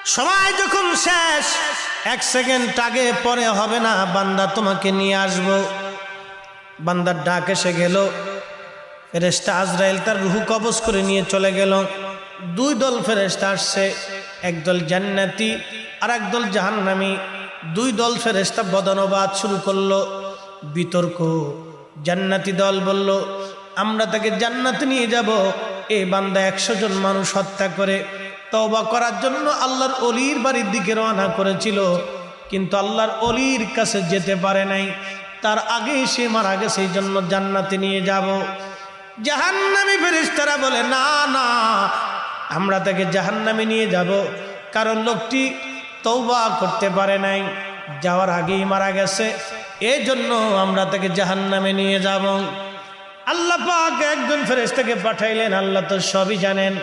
সময় যখন শেষ, 1 সেকেন্ড আগে পরে হবে না, বান্দা তোমাকে নিয়ে আসবো। বান্দার ডাক এসে গেল, ফেরেশতা আজরাইল তার রূহ কবজ করে নিয়ে চলে গেল। 2 দল ফেরেশতা আসছে, একদল জান্নাতি আর একদল জাহান্নামী। 2 দল ফেরেশতা বদানুবাদ শুরু করলো, বিতর্ক। জান্নাতি দল বলল, আমরা তাকে জান্নাতে নিয়ে যাব। এই বান্দা 100 জন মানুষ হত্যা করে তওবা করার জন্য আল্লাহর ওলির বাড়ির দিকে রওনা করেছিল, কিন্তু আল্লাহর ওলির কাছে যেতে পারে নাই, তার আগেই সে মারা গেছে, এই জন্য জান্নাতে নিয়ে যাব। জাহান্নামী ফেরেশতারা বলে, না না, আমরা তাকে জাহান্নামে নিয়ে যাব, কারণ লোকটি তওবা করতে পারে নাই, যাওয়ার আগেই মারা গেছে, এই জন্য আমরা তাকে জাহান্নামে নিয়ে যাব। আল্লাহ পাক একজন ফেরেশতাকে পাঠাইলেন, আল্লাহ তো সবই জানেন।